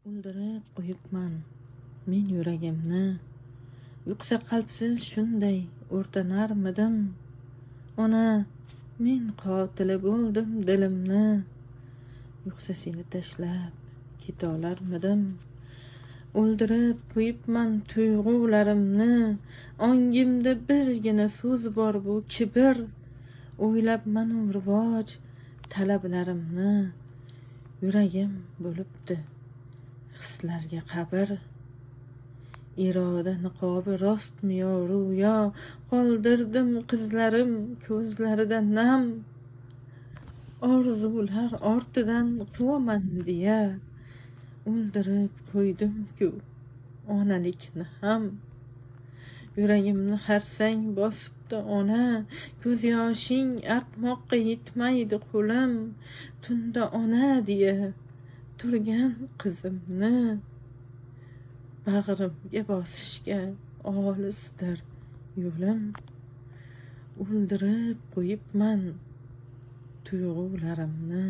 O'ldirib qo'yibman men yuragimni, yo'qsa qalbsiz shunday o'rtanarmidim? Ona, men qotili bo'ldim dilimni, yo'qsa seni tashlab ketolarmidim? O'ldirib qo'yibman tuyg'ularimni, ongimda birgina so'z bor bu kibr. O'ylabmanu rivoj talablarimni, yuragim bo'libdi hislarga qabr. Iroda niqobi rostmi yo ro'yo, qoldirdim qizlarim ko'zlarida nam. Orzular ortidan quvaman deya, o'ldirib qo'ydim-ku onalikni ham. Yuragimni xarsang bosibdi ona, ko'z yoshing artmoqqa yetmaydi qo'lim. Tunda ona deya turgan qizimni, bag'rimga bosishga olisdir yo'lim. O'ldirib qo'yibman tuyg'ularimni.